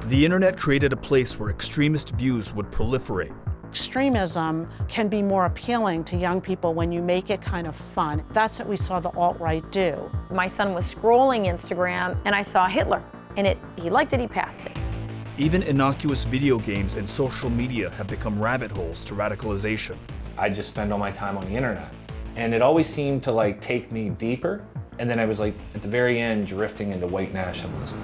The internet created a place where extremist views would proliferate. Extremism can be more appealing to young people when you make it kind of fun. That's what we saw the alt-right do. My son was scrolling Instagram and I saw Hitler, and he liked it, he passed it. Even innocuous video games and social media have become rabbit holes to radicalization. I just spend all my time on the internet, and it always seemed to like take me deeper, and then I was like, at the very end, drifting into white nationalism.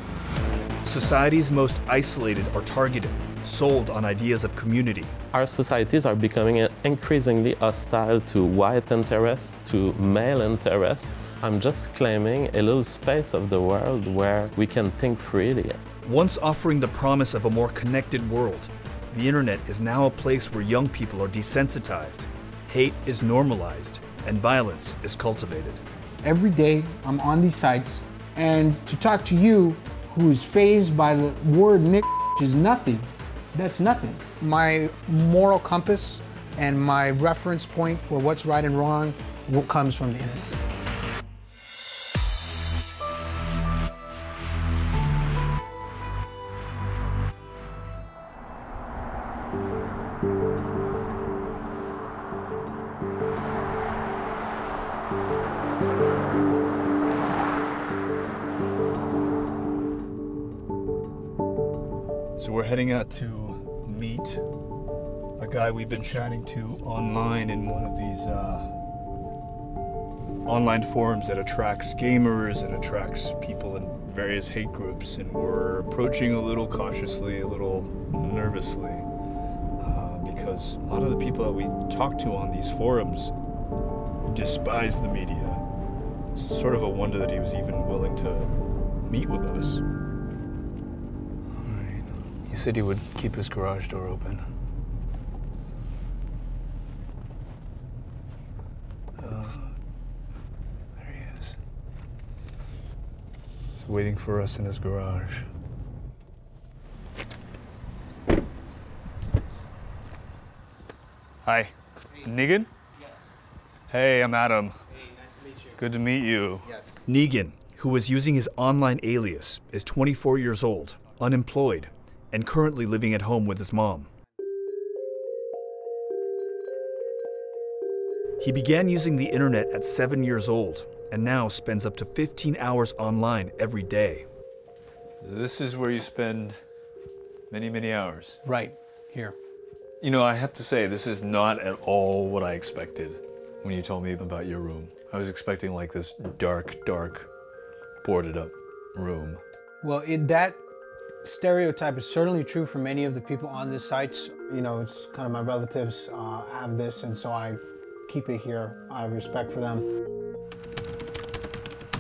Society's most isolated are targeted, sold on ideas of community. Our societies are becoming increasingly hostile to white interest, to male interest. I'm just claiming a little space of the world where we can think freely. Once offering the promise of a more connected world, the internet is now a place where young people are desensitized, hate is normalized, and violence is cultivated. Every day I'm on these sites, and to talk to you who is fazed by the word Nick is nothing. That's nothing. My moral compass and my reference point for what's right and wrong comes from the internet. So we're heading out to meet a guy we've been chatting to online in one of these online forums that attracts gamers and attracts people in various hate groups, and we're approaching a little cautiously, a little nervously, because a lot of the people that we talk to on these forums despise the media. It's sort of a wonder that he was even willing to meet with us. He said he would keep his garage door open. There he is. He's waiting for us in his garage. Hi. Hey. Negan? Yes. Hey, I'm Adam. Hey, nice to meet you. Good to meet you. Yes. Negan, who was using his online alias, is 24 years old, unemployed, and currently living at home with his mom. He began using the internet at 7 years old and now spends up to 15 hours online every day. This is where you spend many, many hours. Right, here. You know, I have to say, this is not at all what I expected when you told me about your room. I was expecting like this dark, boarded up room. Well, that stereotype is certainly true for many of the people on these sites. You know, it's kind of my relatives have this, and so I keep it here out of respect for them.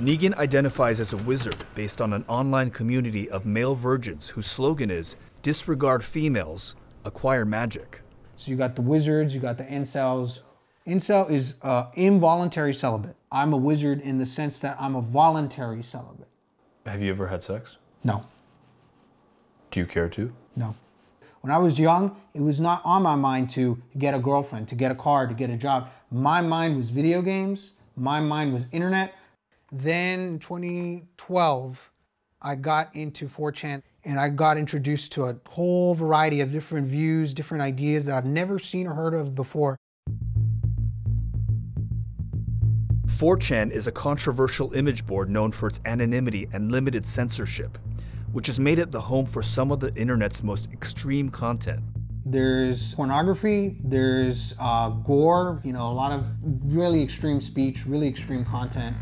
Negan identifies as a wizard based on an online community of male virgins whose slogan is, disregard females, acquire magic. So you got the wizards, you got the incels. Incel is involuntary celibate. I'm a wizard in the sense that I'm a voluntary celibate. Have you ever had sex? No. Do you care to? No. When I was young, it was not on my mind to get a girlfriend, to get a car, to get a job. My mind was video games. My mind was internet. Then in 2012, I got into 4chan and I got introduced to a whole variety of different views, different ideas that I've never seen or heard of before. 4chan is a controversial image board known for its anonymity and limited censorship, which has made it the home for some of the internet's most extreme content. There's pornography, there's gore, you know, a lot of really extreme speech, really extreme content.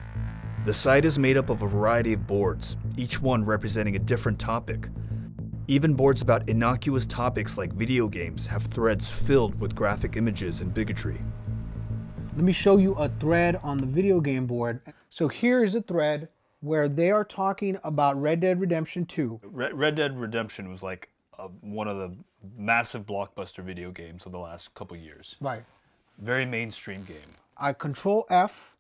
The site is made up of a variety of boards, each one representing a different topic. Even boards about innocuous topics like video games have threads filled with graphic images and bigotry. Let me show you a thread on the video game board. So here is a thread where they are talking about Red Dead Redemption 2. Red Dead Redemption was like one of the massive blockbuster video games of the last couple years. Right. Very mainstream game. I control F.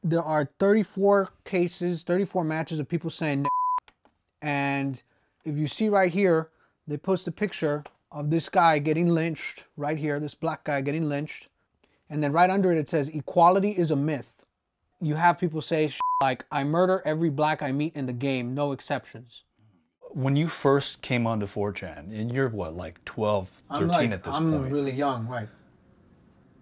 There are 34 cases, 34 matches of people saying and if you see right here, they post a picture of this guy getting lynched right here, this black guy getting lynched. And then right under it, it says, equality is a myth. You have people say like, I murder every black I meet in the game, no exceptions. When you first came onto 4chan, and you're what, like 12, 13 at this point? I'm really young, right?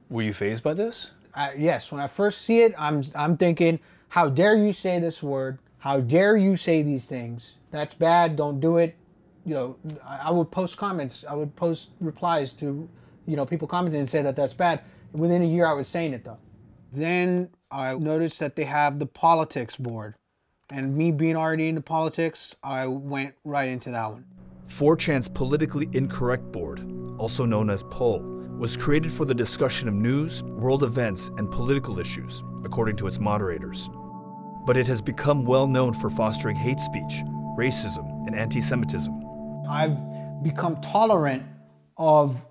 Were you fazed by this? Yes, when I first see it, I'm thinking, how dare you say this word? How dare you say these things? That's bad, don't do it. You know, I would post comments, I would post replies to, you know, people commenting and say that that's bad. Within a year, I was saying it though. Then I noticed that they have the politics board. And me being already into politics, I went right into that one. 4chan's politically incorrect board, also known as POL, was created for the discussion of news, world events, and political issues, according to its moderators. But it has become well known for fostering hate speech, racism, and anti-Semitism. I've become tolerant of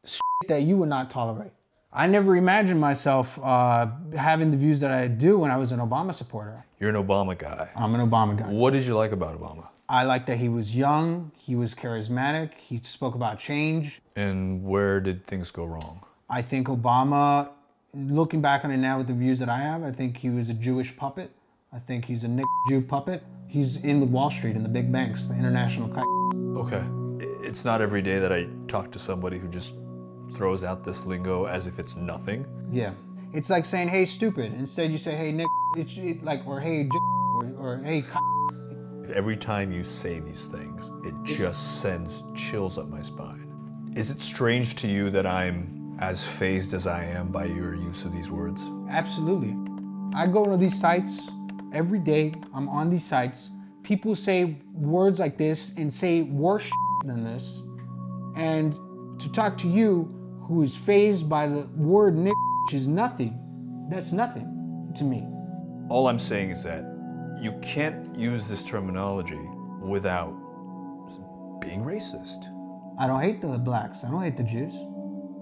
shit that you would not tolerate. I never imagined myself having the views that I do when I was an Obama supporter. You're an Obama guy. I'm an Obama guy. What did you like about Obama? I liked that he was young, he was charismatic, he spoke about change. And where did things go wrong? I think Obama, looking back on it now with the views that I have, I think he was a Jewish puppet. I think he's a Jew puppet. He's in with Wall Street and the big banks, the international kite. Okay. It's not every day that I talk to somebody who just throws out this lingo as if it's nothing. Yeah. It's like saying, hey, stupid. Instead you say, hey, or hey, or hey, Every time you say these things, it just sends chills up my spine. Is it strange to you that I'm as fazed as I am by your use of these words? Absolutely. I go to these sites every day. I'm on these sites. People say words like this and say worse than this. And to talk to you, who is fazed by the word which is nothing, that's nothing to me. All I'm saying is that you can't use this terminology without being racist. I don't hate the blacks. I don't hate the Jews.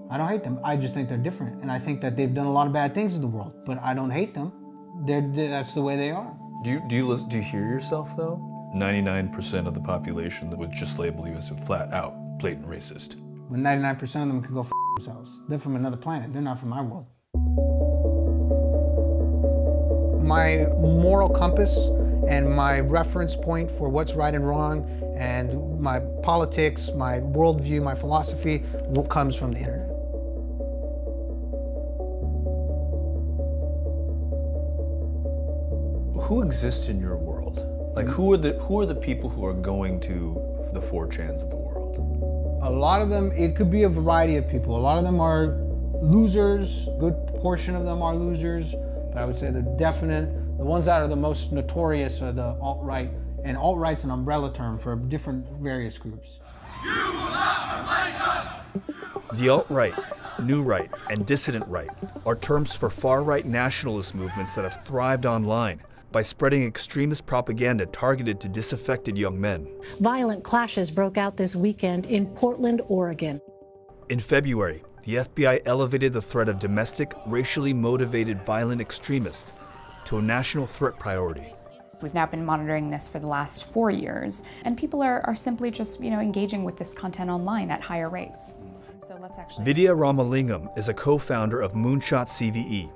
I don't hate them. I just think they're different. And I think that they've done a lot of bad things in the world, but I don't hate them. That's the way they are. Do you hear yourself though? 99% of the population that would just label you as a flat out, blatant racist. When 99% of them can go f themselves. They're from another planet. They're not from my world. My moral compass and my reference point for what's right and wrong and my politics, my worldview, my philosophy comes from the internet. Who exists in your world? Like who are the people who are going to the 4chans of the world? A lot of them, it could be a variety of people. A lot of them are losers, a good portion of them are losers, but I would say the ones that are the most notorious are the alt-right, and alt-right's an umbrella term for different various groups. You will not replace us! The alt-right, new right, and dissident right are terms for far-right nationalist movements that have thrived online by spreading extremist propaganda targeted to disaffected young men. Violent clashes broke out this weekend in Portland, Oregon. In February, the FBI elevated the threat of domestic, racially motivated violent extremists to a national threat priority. We've now been monitoring this for the last 4 years, and people are simply just, engaging with this content online at higher rates. So let's actually... Vidya Ramalingam is a co-founder of Moonshot CVE,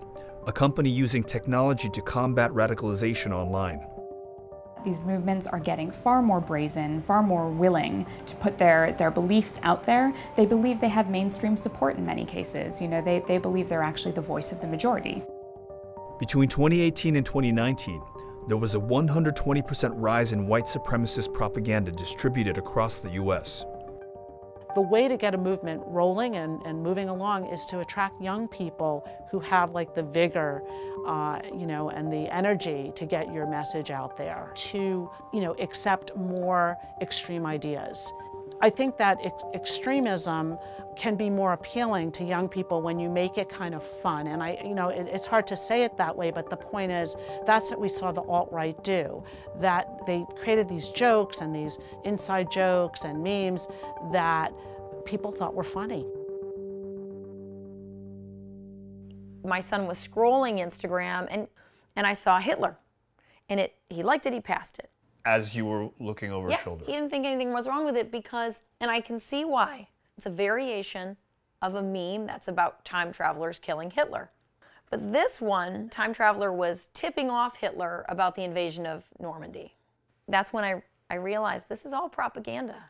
a company using technology to combat radicalization online. These movements are getting far more brazen, far more willing to put their beliefs out there. They believe they have mainstream support in many cases. They believe they're actually the voice of the majority. Between 2018 and 2019, there was a 120% rise in white supremacist propaganda distributed across the US. The way to get a movement rolling and moving along is to attract young people who have the vigor, and the energy to get your message out there, to, accept more extreme ideas. I think that extremism can be more appealing to young people when you make it kind of fun. And it's hard to say it that way, but the point is, that's what we saw the alt-right do. That they created these jokes and these inside jokes and memes that people thought were funny. My son was scrolling Instagram and I saw Hitler. And he liked it, he passed it. As you were looking over his shoulder? He didn't think anything was wrong with it because, and I can see why. It's a variation of a meme that's about time travelers killing Hitler. But this one, time traveler was tipping off Hitler about the invasion of Normandy. That's when I I realized this is all propaganda.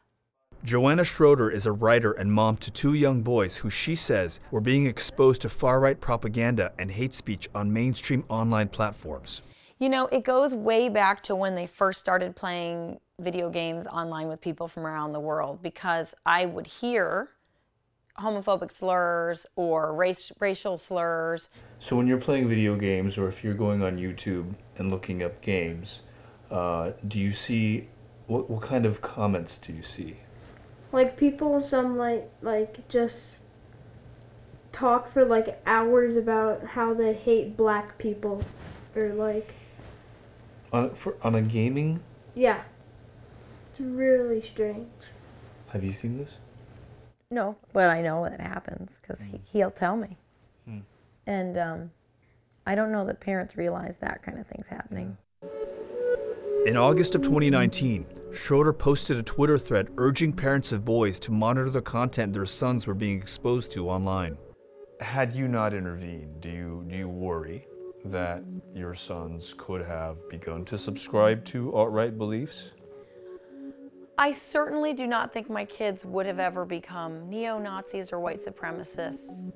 Joana Schroeder is a writer and mom to 2 young boys who she says were being exposed to far-right propaganda and hate speech on mainstream online platforms. You know, it goes way back to when they first started playing video games online with people from around the world, because I would hear homophobic slurs or racial slurs. So when you're playing video games, or if you're going on YouTube and looking up games, do you see, what kind of comments do you see? Like people, some like just talk for like hours about how they hate black people, or like. On a gaming? Yeah. It's really strange. Have you seen this? No, but I know it happens because he'll tell me. And I don't know that parents realize that kind of thing's happening. In August of 2019, Schroeder posted a Twitter thread urging parents of boys to monitor the content their sons were being exposed to online. Had you not intervened, do you worry that your sons could have begun to subscribe to alt-right beliefs? I certainly do not think my kids would have ever become neo-Nazis or white supremacists,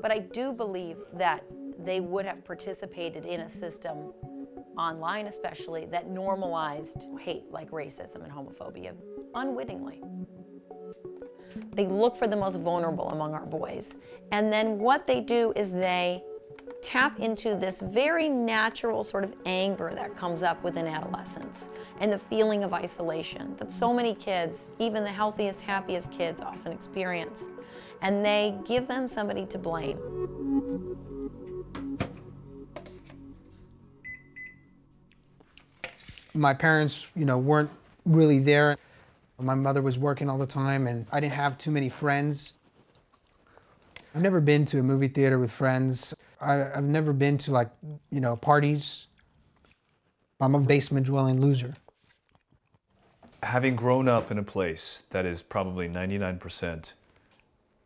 but I do believe that they would have participated in a system, online especially, that normalized hate like racism and homophobia unwittingly. They look for the most vulnerable among our boys, and then what they do is they tap into this very natural sort of anger that comes up within adolescence and the feeling of isolation that so many kids, even the healthiest, happiest kids, often experience. And they give them somebody to blame. My parents, weren't really there. My mother was working all the time, and I didn't have too many friends. I've never been to a movie theater with friends. I've never been to parties. I'm a basement dwelling loser. Having grown up in a place that is probably 99%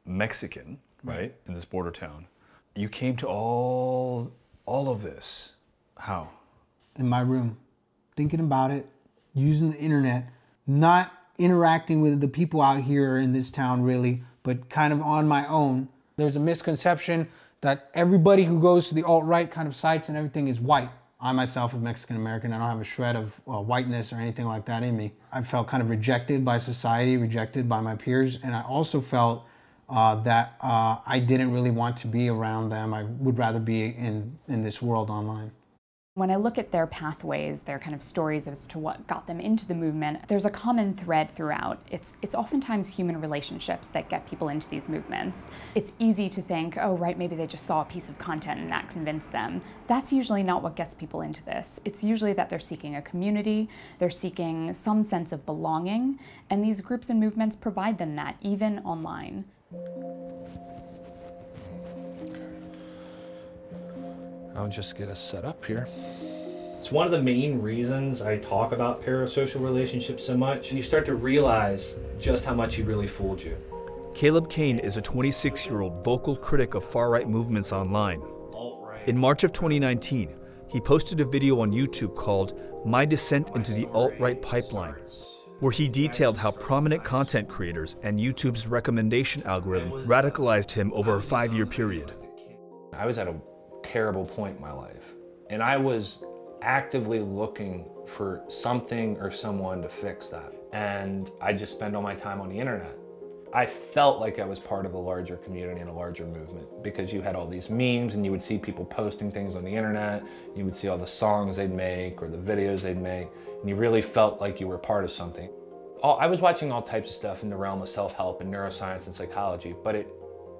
Mexican, right, in this border town, you came to all of this. How? In my room, thinking about it, using the internet, not interacting with the people out here in this town really, but kind of on my own. There's a misconception that everybody who goes to the alt-right kind of sites and everything is white. I myself am Mexican-American. I don't have a shred of whiteness or anything like that in me. I felt kind of rejected by society, rejected by my peers, and I also felt that I didn't really want to be around them. I would rather be in this world online. When I look at their pathways, their kind of stories as to what got them into the movement, there's a common thread throughout. It's oftentimes human relationships that get people into these movements. It's easy to think, oh, right, maybe they just saw a piece of content and that convinced them. That's usually not what gets people into this. It's usually that they're seeking a community, they're seeking some sense of belonging, and these groups and movements provide them that, even online. I'll just get us set up here. It's one of the main reasons I talk about parasocial relationships so much. You start to realize just how much he really fooled you. Caleb Kane is a 26-year-old vocal critic of far-right movements online. In March of 2019, he posted a video on YouTube called My Descent into the Alt-Right Pipeline, where he detailed how prominent content creators and YouTube's recommendation algorithm radicalized him over a 5-year period. I was at a terrible point in my life, and I was actively looking for something or someone to fix that, and I just spent all my time on the internet. I felt like I was part of a larger community and a larger movement, because you had all these memes and you would see people posting things on the internet, you would see all the songs they'd make or the videos they'd make, and you really felt like you were part of something. I was watching all types of stuff in the realm of self-help and neuroscience and psychology, but it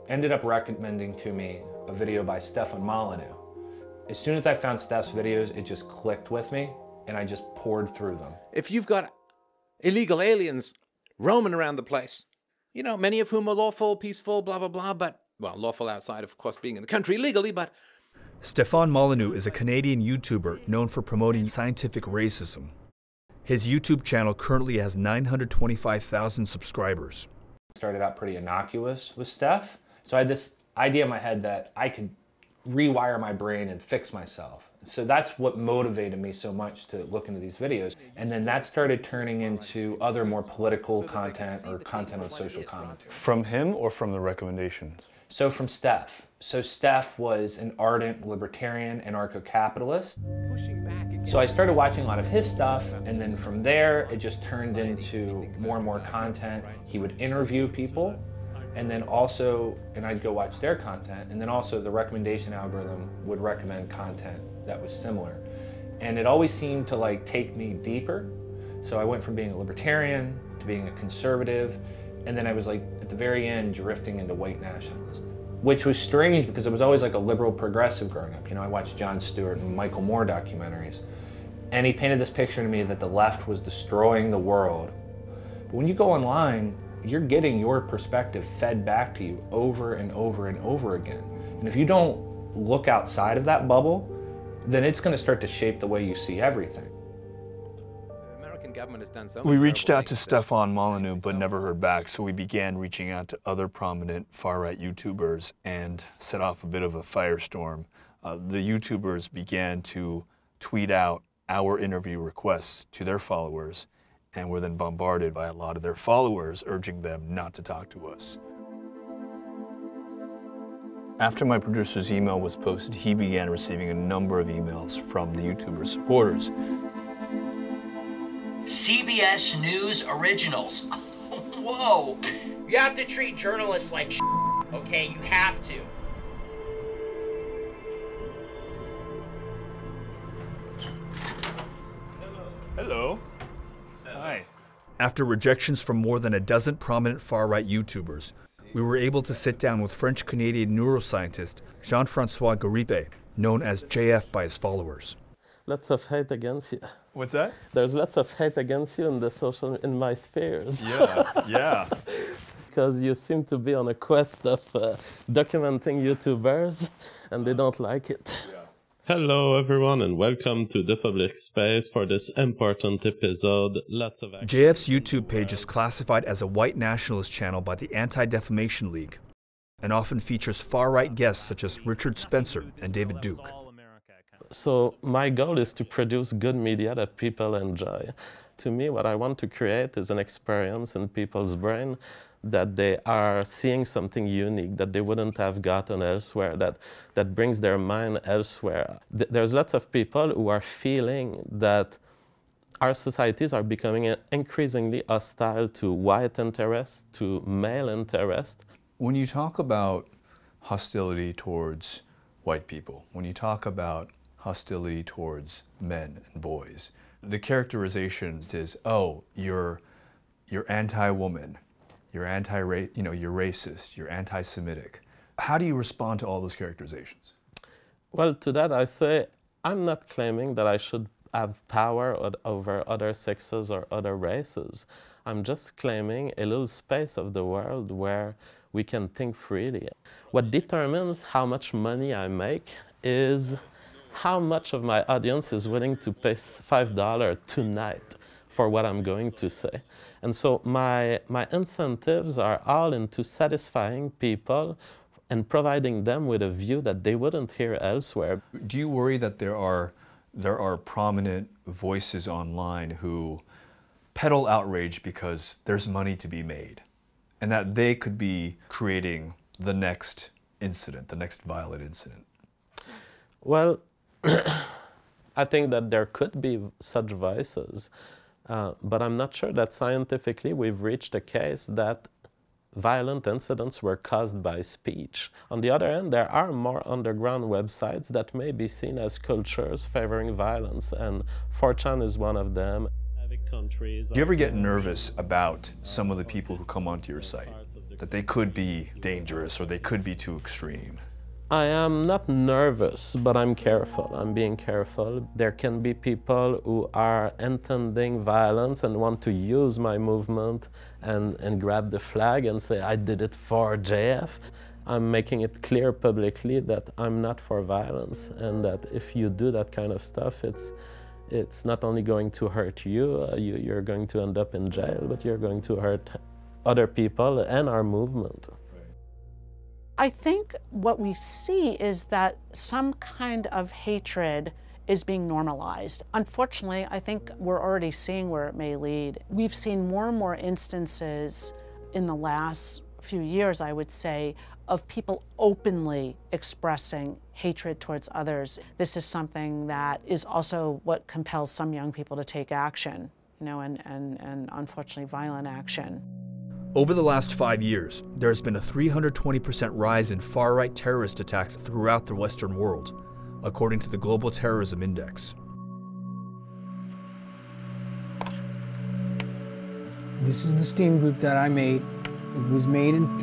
ended up recommending to me a video by Stefan Molyneux. As soon as I found Steph's videos, it just clicked with me, and I just poured through them. If you've got illegal aliens roaming around the place, many of whom are lawful, peaceful, blah, blah, blah, but, well, lawful outside, of course, being in the country legally, but... Stefan Molyneux is a Canadian YouTuber known for promoting scientific racism. His YouTube channel currently has 925,000 subscribers. Started out pretty innocuous with Steph, so I had this idea in my head that I could rewire my brain and fix myself. So that's what motivated me so much to look into these videos. And then that started turning into other more political content or content on social commentary. From him or from the recommendations? So from Steph. So Steph was an ardent libertarian, anarcho-capitalist. So I started watching a lot of his stuff, and then from there, it just turned into more and more content. He would interview people, and then also, and I'd go watch their content, and then also the recommendation algorithm would recommend content that was similar. And it always seemed to like take me deeper. So I went from being a libertarian to being a conservative, and then I was like, at the very end, drifting into white nationalism, which was strange because I was always like a liberal progressive growing up. You know, I watched Jon Stewart and Michael Moore documentaries, and he painted this picture to me that the left was destroying the world. But when you go online, you're getting your perspective fed back to you over and over and over again. And if you don't look outside of that bubble, then it's going to start to shape the way you see everything. The American government has done so We much reached terrible out to things. Stefan Molyneux but never heard back, so we began reaching out to other prominent far-right YouTubers and set off a bit of a firestorm. The YouTubers began to tweet out our interview requests to their followers, and were then bombarded by a lot of their followers urging them not to talk to us. After my producer's email was posted, he began receiving a number of emails from the YouTuber supporters. CBS News Originals. Whoa! You have to treat journalists like shit, okay? You have to. Hello. Hi. After rejections from more than a dozen prominent far-right YouTubers, we were able to sit down with French-Canadian neuroscientist Jean-François Garipe, known as JF by his followers. Lots of hate against you. What's that? There's lots of hate against you in my spheres. Yeah. Because you seem to be on a quest of documenting YouTubers, and they don't like it. Hello everyone, and welcome to the public space for this important episode. Lots of JF's YouTube page is classified as a white nationalist channel by the Anti-Defamation League, and often features far-right guests such as Richard Spencer and David Duke. So my goal is to produce good media that people enjoy. To me, what I want to create is an experience in people's brain that they are seeing something unique that they wouldn't have gotten elsewhere, that brings their mind elsewhere. There's lots of people who are feeling that our societies are becoming increasingly hostile to white interest, to male interest. When you talk about hostility towards white people, when you talk about hostility towards men and boys, the characterization is, oh, you're anti-woman, you're anti-race, you're racist, you're anti-Semitic. How do you respond to all those characterizations? Well, to that I say, I'm not claiming that I should have power over other sexes or other races. I'm just claiming a little space of the world where we can think freely. What determines how much money I make is how much of my audience is willing to pay $5 tonight for what I'm going to say. And so my incentives are all into satisfying people and providing them with a view that they wouldn't hear elsewhere. Do you worry that there are prominent voices online who peddle outrage because there's money to be made, and that they could be creating the next incident, the next violent incident? Well, I think that there could be such voices, but I'm not sure that scientifically we've reached a case that violent incidents were caused by speech. On the other hand, there are more underground websites that may be seen as cultures favoring violence, and 4chan is one of them. Do you ever get nervous about some of the people who come onto your site, that they could be dangerous or they could be too extreme? I am not nervous, but I'm careful. I'm being careful. There can be people who are intending violence and want to use my movement and grab the flag and say, I did it for JF. I'm making it clear publicly that I'm not for violence, and that if you do that kind of stuff, it's not only going to hurt you, you're going to end up in jail, but you're going to hurt other people and our movement. I think what we see is that some kind of hatred is being normalized. Unfortunately, I think we're already seeing where it may lead. We've seen more and more instances in the last few years, I would say, of people openly expressing hatred towards others. This is something that is also what compels some young people to take action, you know, and unfortunately violent action. Over the last 5 years, there has been a 320% rise in far-right terrorist attacks throughout the Western world, according to the Global Terrorism Index. This is the Steam group that I made. It was made in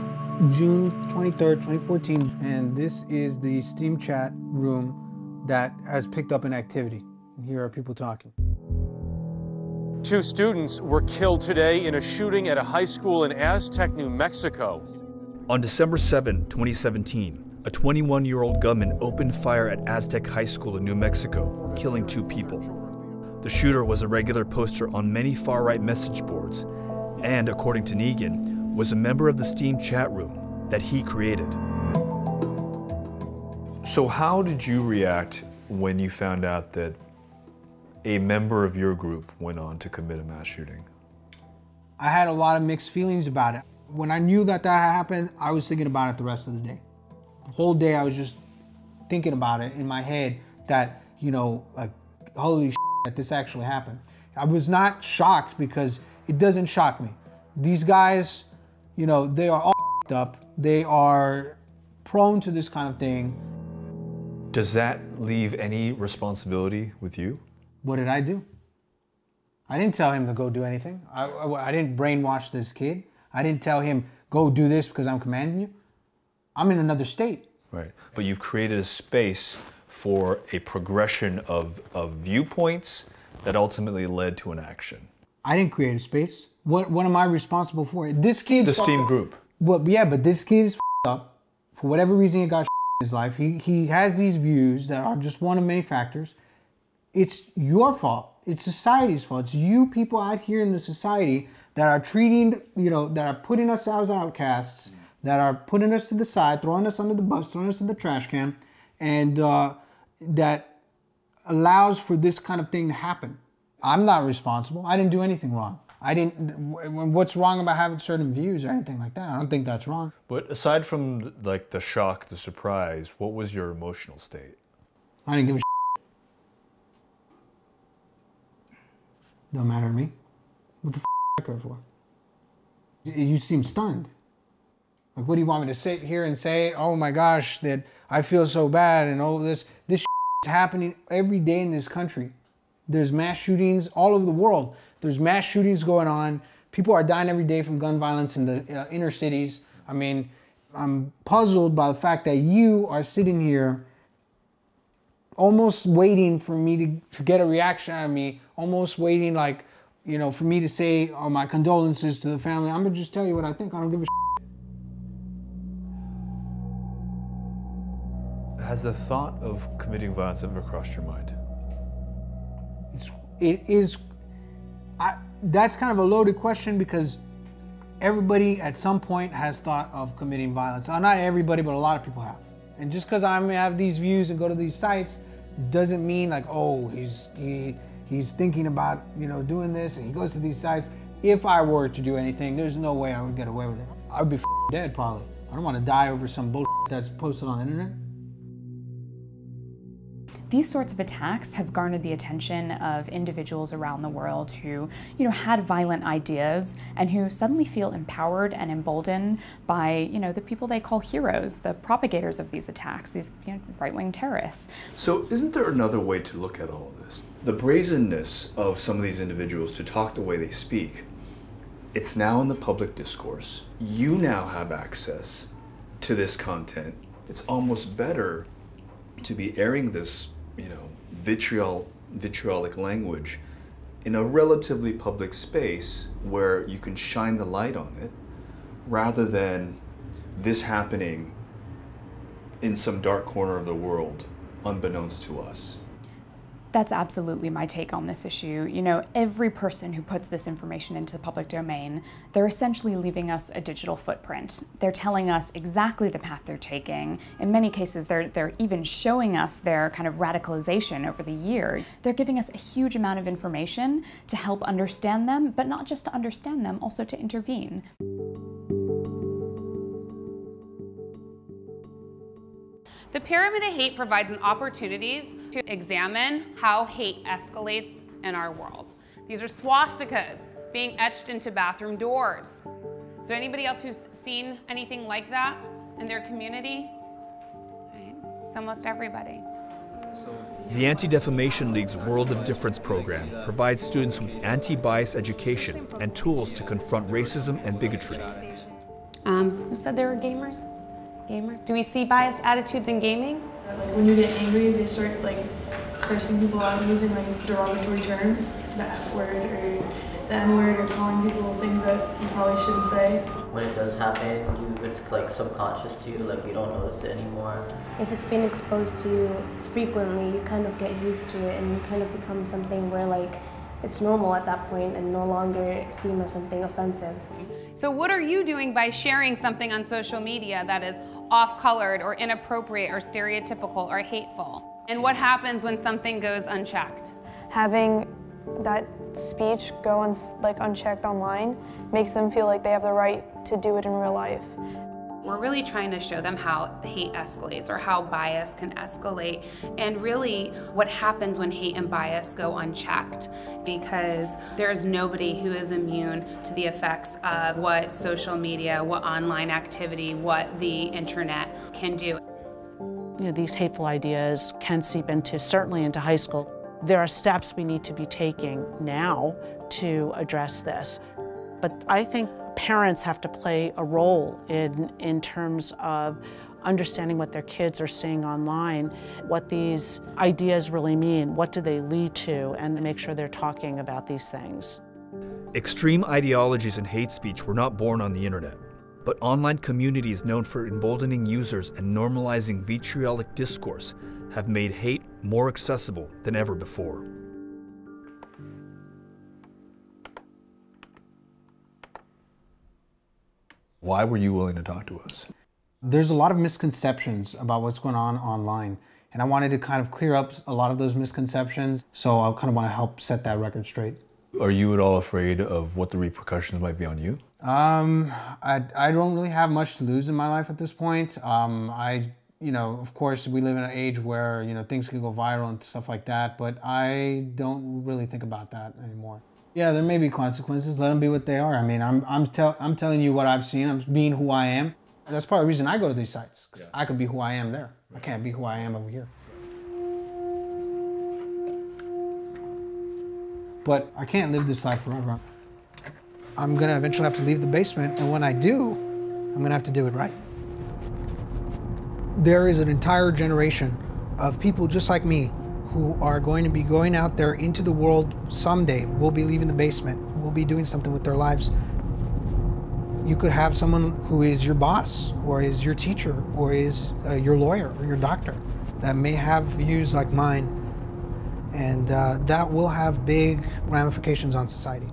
June 23rd, 2014, and this is the Steam chat room that has picked up an activity. And here are people talking. 2 students were killed today in a shooting at a high school in Aztec, New Mexico. On December 7, 2017, a 21-year-old gunman opened fire at Aztec High School in New Mexico, killing 2 people. The shooter was a regular poster on many far-right message boards, and according to Negan, was a member of the Steam chat room that he created. So how did you react when you found out that a member of your group went on to commit a mass shooting? I had a lot of mixed feelings about it. When I knew that happened, I was thinking about it the rest of the day. The whole day I was just thinking about it in my head that, you know, like, holy shit, that this actually happened. I was not shocked because it doesn't shock me. These guys, you know, they are all up. They are prone to this kind of thing. Does that leave any responsibility with you? What did I do? I didn't tell him to go do anything. I didn't brainwash this kid. I didn't tell him, go do this because I'm commanding you. I'm in another state. Right, but you've created a space for a progression of viewpoints that ultimately led to an action. I didn't create a space. What am I responsible for? This kid's the Steam group. Well, yeah, but this kid is up. For whatever reason he got in his life, he has these views that are just one of many factors. It's your fault. It's society's fault. It's you people out here in the society that are treating, you know, that are putting us as outcasts, that are putting us to the side, throwing us under the bus, throwing us in the trash can, and that allows for this kind of thing to happen. I'm not responsible. I didn't do anything wrong. What's wrong about having certain views or anything like that? I don't think that's wrong. But aside from like the shock, the surprise, what was your emotional state? I didn't give a shit. Don't matter to me. What the I care for? You seem stunned. Like, what do you want me to sit here and say, oh my gosh, that I feel so bad and all this is happening every day in this country. There's mass shootings all over the world. There's mass shootings going on. People are dying every day from gun violence in the inner cities. I mean, I'm puzzled by the fact that you are sitting here almost waiting for me to get a reaction out of me, almost waiting, like, you know, for me to say, oh, my condolences to the family. I'm gonna just tell you what I think. I don't give a shit. Has the thought of committing violence ever crossed your mind? That's kind of a loaded question because everybody at some point has thought of committing violence. Not everybody, but a lot of people have. And just because I have these views and go to these sites doesn't mean like, oh, he's thinking about, you know, doing this and he goes to these sites. If I were to do anything, there's no way I would get away with it. I would be dead probably. I don't want to die over some bullshit that's posted on the internet. These sorts of attacks have garnered the attention of individuals around the world who, you know, had violent ideas and who suddenly feel empowered and emboldened by, you know, the people they call heroes, the propagators of these attacks, these, you know, right-wing terrorists. So isn't there another way to look at all of this? The brazenness of some of these individuals to talk the way they speak, it's now in the public discourse. You now have access to this content. It's almost better to be airing this, you know, vitriolic language in a relatively public space where you can shine the light on it, rather than this happening in some dark corner of the world, unbeknownst to us. That's absolutely my take on this issue. You know, every person who puts this information into the public domain, they're essentially leaving us a digital footprint. They're telling us exactly the path they're taking. In many cases, they're even showing us their kind of radicalization over the year. They're giving us a huge amount of information to help understand them, but not just to understand them, also to intervene. The Pyramid of Hate provides an opportunities to examine how hate escalates in our world. These are swastikas being etched into bathroom doors. Is there anybody else who's seen anything like that in their community? Right. It's almost everybody. The Anti-Defamation League's World of Difference program provides students with anti-bias education and tools to confront racism and bigotry. Who said they were gamers? Gamer? Do we see biased attitudes in gaming? When you get angry, they start like cursing people out, using like derogatory terms, the F word or the N word, or calling people things that you probably shouldn't say. When it does happen, it's like subconscious to you, like you don't notice it anymore. If it's been exposed to you frequently, you kind of get used to it, and you kind of become something where like it's normal at that point and no longer seen as something offensive. So what are you doing by sharing something on social media that is off-colored or inappropriate or stereotypical or hateful? And what happens when something goes unchecked? Having that speech go unchecked online makes them feel like they have the right to do it in real life. We're really trying to show them how hate escalates or how bias can escalate, and really what happens when hate and bias go unchecked, because there's nobody who is immune to the effects of what social media, what online activity, what the internet can do. You know, these hateful ideas can seep certainly into high school. There are steps we need to be taking now to address this. But I think parents have to play a role in terms of understanding what their kids are seeing online, what these ideas really mean, what do they lead to, and make sure they're talking about these things. Extreme ideologies and hate speech were not born on the internet, but online communities known for emboldening users and normalizing vitriolic discourse have made hate more accessible than ever before. Why were you willing to talk to us? There's a lot of misconceptions about what's going on online, and I wanted to kind of clear up a lot of those misconceptions, so I kind of want to help set that record straight. Are you at all afraid of what the repercussions might be on you? I don't really have much to lose in my life at this point. You know, of course, we live in an age where, you know, things can go viral and stuff like that, but I don't really think about that anymore. Yeah, there may be consequences. Let them be what they are. I mean, I'm telling you what I've seen. I'm being who I am. That's part of the reason I go to these sites, because I could be who I am there. I can't be who I am over here. But I can't live this life forever. I'm gonna eventually have to leave the basement, and when I do, I'm gonna have to do it right. There is an entire generation of people just like me who are going to be going out there into the world someday, will be leaving the basement, will be doing something with their lives. You could have someone who is your boss, or is your teacher, or is your lawyer, or your doctor, that may have views like mine, and that will have big ramifications on society.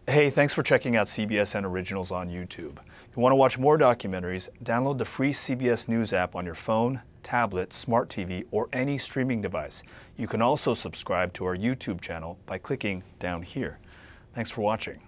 Hey, thanks for checking out CBSN Originals on YouTube. If you want to watch more documentaries, download the free CBS News app on your phone, tablet, smart TV, or any streaming device. You can also subscribe to our YouTube channel by clicking down here. Thanks for watching.